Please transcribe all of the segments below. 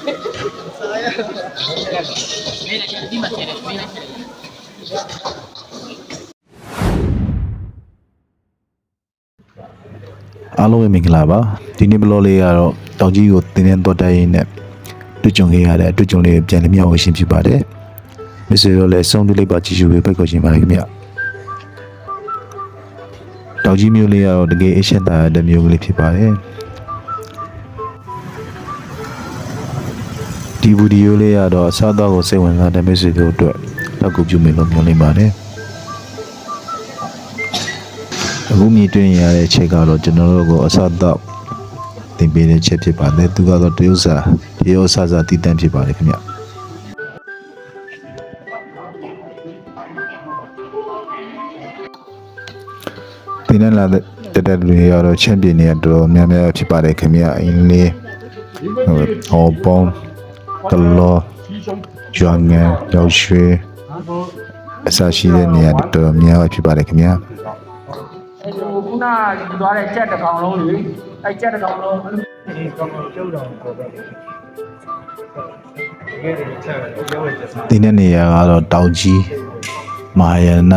အားလုံးပဲမင်္ဂလာပါဒီနေ့ဘလော့လေးကတော့တောင်ကြီးကိုတင်းတင်းတော့တိုင်းနဲ့တွေ့ကြုံခဲ့ရတဲ့အတွေ့အကြုံလေးပြန်လည်မျှဝေရှင်းပြပါတယ်မစ္စရောလည်းဆုံးတွေ့လိုက်ပါကြည့်ရှုပေးဖိတ်ခေါ်ခြင်းပါတယ်ခင်ဗျတောင်ကြီးမျိုးလေးကတော့တကယ်အရှက်တာတဲ့မျိုးလေးဖြစ်ပါတယ်ဒီဗီဒီယိုလေးကတော့အစားအသောက်ကိုစိတ်ဝင်စားတဲ့မစ္စတို့အတွက်လောက်ကူပြုမိလို့မျှော်လင့်ပါတယ်အခုမြင်တွေ့ရတဲ့ချက်ကတော့ကျွန်တော်တို့ကိုအစားတော့တင်ပေးတဲ့ချက်ဖြစ်ပါတယ်သူကတော့တရုတ်စာတည်တံ့ဖြစ်ပါတယ်ခင်ဗျဒီနေ့လာတဲ့တွေကတော့ချန်ပီယံတွေတော်များများဖြစ်ပါတယ်ခင်ဗျအင်းလေးဟောပုံကလောကျွမ်းငယ်ရောက်ရွှေအစရှိတဲ့နေရာတော်များများဖြစ်ပါတယ်ခင်ဗျခုနယူသွားတဲ့ကြက်တစ်ကောင်လုံးလေအဲကြက်တစ်ကောင်လုံးဒီကောင်ကျုပ်တော်ပေါ်တော့ဒီနေ့နေရာကတော့တောင်ကြီးမဟာယာန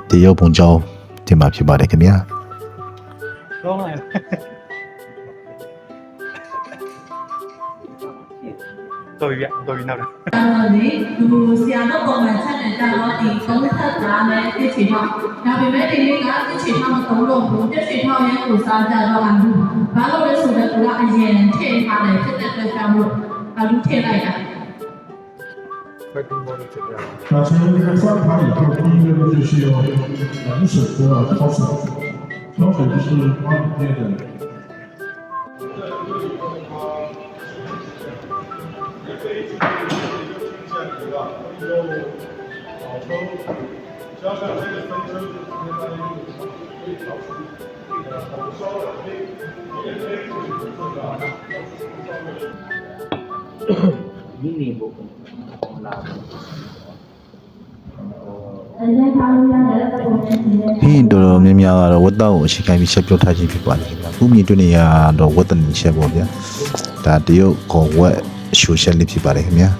တရုတ်ပုံကျောင်းဒီမှာဖြစ်ပါတယ်ခင်ဗျာကောင်းလိုက်တော်ပြီနောက်တယ်ဒီလူဆရာတို့ပုံမှန်ချက်နေကြတော့ဒီ35နဲ့တစ်ချီထောက်ဒါပေမဲ့ဒီနေ့ကတစ်ချီထောက်မသုံးလို့ဘူးတစ်ချီထောက်ရဲ့ကိုစားကြတော့အလူဘာလို့လဲဆိုတော့သူကအရင်ထည့်ထားတယ်ဖြစ်တဲ့အတွက်ကြောင့်လို့အလူထည့်လိုက်တာ那从这个翻盘以后，第一个就是要冷水锅啊，焯水，焯水就是外面的。加上这个分车子，今天大家可以调出红烧的黑，也可以就是这个。မင်းနေဖို့လာ ဟင်းတော်များများကတော့ဝတ်တောက်ကိုအရှိကိုင်းပြီးချက်ပြောထားခြင်းဖြစ်ပါတယ်ခင်ဗျာခုမြင်တွေ့နေရတော့ဝတ်တန်ချက်ပေါ့ဗျာဒါတရုတ်ခေါ်ဝက်ရှိုးချက်လေးဖြစ်ပါတယ်ခင်ဗျာ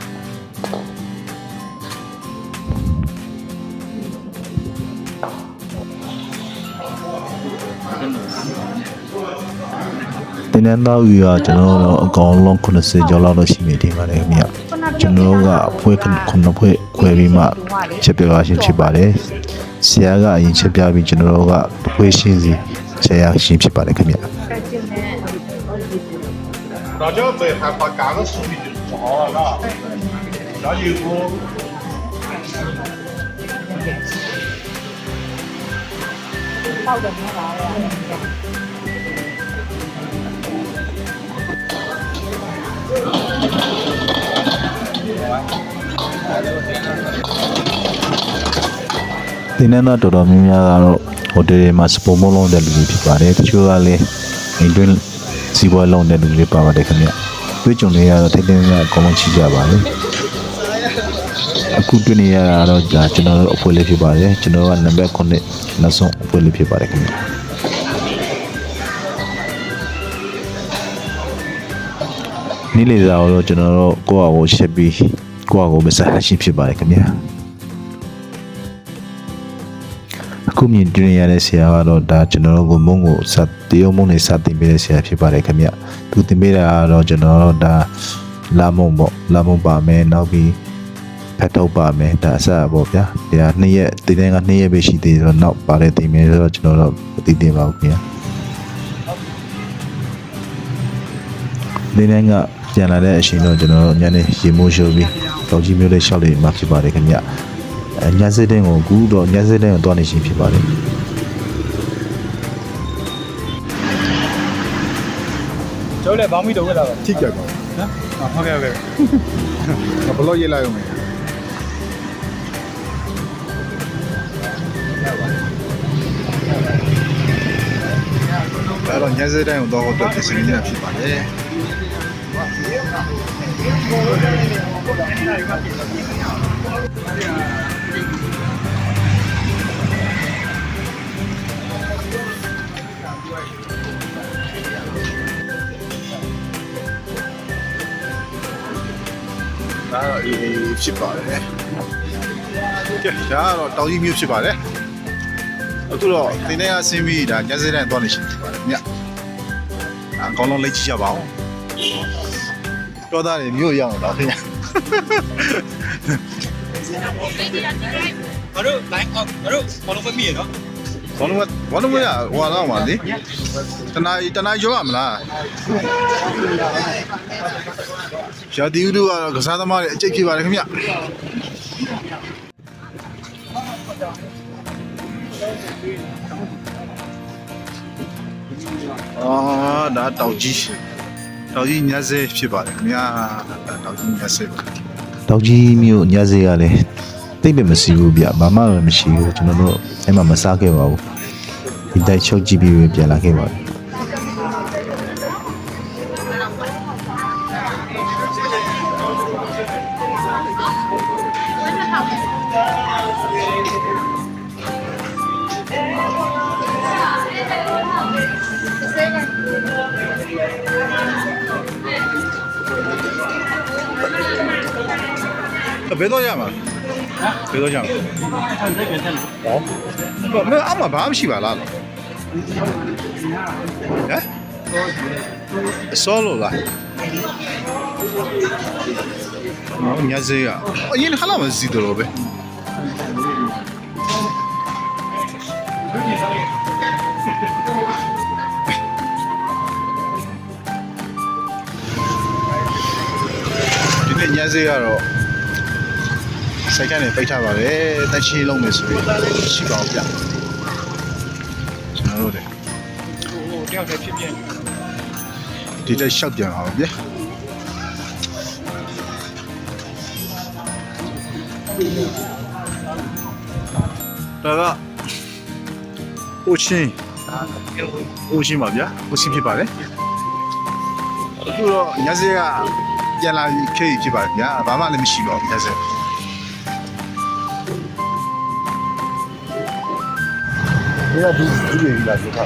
ဒီနေ့တော့ယူရကျွန်တော်တို့အကောင်လုံး90ကျော်လောက်တော့ရှိနေတယ်ပါတယ်ခင်ဗျာကျွန်တော်တို့ကဖွဲ9ဖွဲခွဲပြီးမှချက်ပြပါရှင်ဖြစ်ပါတယ်ဆရာကအရင်ချက်ပြပြီးကျွန်တော်တို့ကဖွဲရှင်းစီချက်ရရှင်းဖြစ်ပါတယ်ခင်ဗျာ老姜子还把干个视频就做好了，那就不。ပေါက်တယ်မလားဒီနေ့တော့တော်တော်များများကတော့ဟိုတယ်မှာစပိုမိုးလုံးတဲ့လူတွေဖြစ်ပါတယ်တချို့ကလည်းအိမ်တွင်းစီးပွားလုံးတဲ့လူတွေပါပါတယ်ခင်ဗျတွေ့ကြုံနေရတော့ထိတ်ထိတ်များအကုန်လုံးချီကြပါလေအခုတွေ့နေရတာတော့ဒါကျွန်တော်တို့အဖွဲလေးဖြစ်ပါတယ်ကျွန်တော်ကနံပါတ်9နောက်ဆုံးအဖွဲလေးဖြစ်ပါတယ်ခင်ဗျနေ့လေသာတော့ကျွန်တော်တို့ကိုယ့်အကိုချက်ပြီးကိုယ့်အကိုမစားရှင်းဖြစ်ပါတယ်ခင်ဗျအခုမြင်တွေ့ရတဲ့ဆရာကတော့ဒါကျွန်တော်တို့ကိုမုံကိုစတရုံမုံနေစတင်ပေးတဲ့ဆရာဖြစ်ပါတယ်ခင်ဗျသူတင်ပေးတာကတော့ကျွန်တော်တို့ဒါလာမုံပေါ့လာမုံပါမယ်နောက်ပြီးဖတ်ထုတ်ပါမယ်ဒါအစပေါ့ဗျာဒါ2ရက်တင်တဲ့က2ရက်ပဲရှိသေးတယ်ဆိုတော့နောက်ပါတဲ့တင်မယ်ဆိုတော့ကျွန်တော်တို့မသိသေးပါဘူးခင်ဗျဒီနေ့ကပြန်လာတဲ့အချိန်တော့ကျွန်တော်တို့ညနေရေမိုးရှိုးပြီးတောင်ကြီးမျိုးလေးရှောက်လေးမှဖြစ်ပါတယ်ခင်ဗျညစတဲ့ကိုကူတော့ညစတဲ့ကိုတွားနေရှင်ဖြစ်ပါတယ်ကျောင်းလည်းဘောင်းမီတော့ဝက်လာပါထိကြပါနော်ဟုတ်ကဲ့ဘလို့ရေးလိုက်အောင်မယ်အဲ့တော့ညစတဲ့ကိုတော့တော့ပြင်ဆင်နေတာဖြစ်ပါတယ် ဒါတော့အေးဖြစ်ပါတယ်ကဲဒါကတော့တောင်ကြီးမြို့ဖြစ်ပါတယ်အခုတော့တင်းထဲကဆင်းပြီးဒါညစေးတိုင်းသွားနေရှိဖြစ်ပါတယ်ညအကောင်းလုံးလိုက်ကြည့်ကြပါဦးပြောသားတွေမြို့ရောက်တော့ခင်ဗျ ငါတို့ line off ငါတို့ဘောလုံးပဲမိရနော် ဘာလို့မရဟိုလာမှာလေတနားရောရမလားရှာတီဦးတို့ကတော့ကစားသမားတွေအကျိတ်ဖြစ်ပါတယ်ခင်ဗျအာဒါတောက်ကြီးညစေးဖြစ်ပါတယ်ခင်ဗျာတောက်ကြီးညစေးတောက်ကြီးမြို့ညစေးကလည်းတိတ်ပဲမရှိဘူးဗျဘာမှလည်းမရှိဘူးကျွန်တော်တို့အဲ့မှာမစားခဲ့ပါဘူးဒီတိုက်ချုပ်ကြည့်ပြီးပြန်လာခဲ့ပါဘယ်တော့ရမှာဘယ်တော့ရမှာဟောမအမဘာမှရှိပါလားဟမ်ဆောလိုလားညစေးရအရင်ခလာမစီတော့ပဲဒီနေ့ညစေးကတော့စိုက်ကနေပိတ်ထားပါတယ်တက်ချီလုံးမယ်ဆိုရင်ရှိပါဦးဗျကျွန်တော်တို့တယောက်တည်းဖြစ်ဖြစ်ဒီတက်ရှောက်ပြန်အောင်ဗျဒါကအိုချင်းပါဗျအိုချင်းဖြစ်ပါတယ်အခုတော့ညစေးကပြန်လာခဲ့ဖြစ်ပါတယ်ဗျဘာမှလည်းမရှိပါဘူးညစေးဒီကဒီပြေးလာကြတာ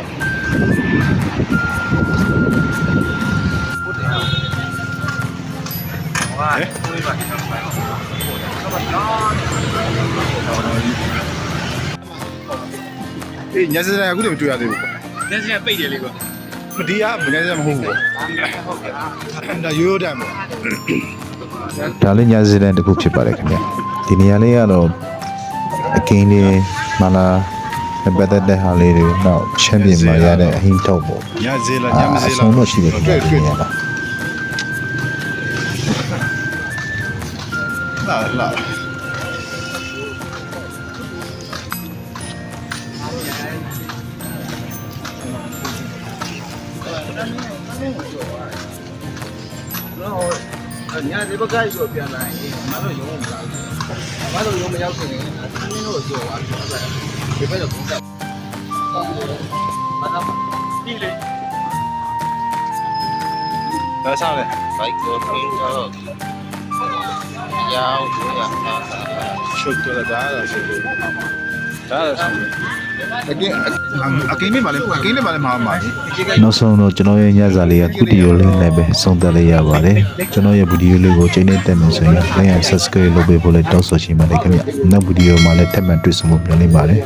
အေးညစတဲ့အခုလည်းမတွေ့ရသေးဘူးကွာညစတဲ့ပိတ်တယ်လေကွာဒီကမညစတဲ့မဟုတ်ဘူးဒါရိုးတမ်းပေါ့ဒါလည်းညစတဲ့တစ်ခုဖြစ်ပါတယ်ခင်ဗျဒီနေရာလေးကတော့အကင်းလေးမလားပတ်သက်တဲ့ဟာလေးတွေနောက်ချန်ပီယံမှာရတဲ့အဟိန်းထုတ်ပေါ့ညဈေးလားညမဈေးလားဆုံးတော့ရှိတယ်ခင်ဗျဒီနေရာပါလာညဒီဘက်ကရောပြန်လာရင်မလို့ရုံးမလာဘူးမလို့ရုံးမရောက်ခင်အင်းတို့ကြောပါဒီဘက်ကတော့ဘာသာပြီလေဘာစားလဲဘိုက်ကိုဖင်းတော့ရောက်ရတာရှုပ်တော့ဒါတော့ဆိုလို့ဒါတော့ဆိုအကင်းလေးပါလေအကင်းလေးပါလေမှာပါနောက်ဆုံးတော့ကျွန်တော်ရဲ့ညစာလေးကဗီဒီယိုလေးနဲ့ပဲဆုံးသက်လိုက်ရပါတယ်ကျွန်တော်ရဲ့ဗီဒီယိုလေးကိုချိန်နဲ့တက်မယ်ဆိုရင် like and subscribe လုပ်ပေးဖို့လည်းတောင်းဆိုချင်ပါတယ်ခင်ဗျနောက်ဗီဒီယိုမှာလည်းထပ်မံတွေ့ဆုံဖို့မျှော်လင့်ပါတယ်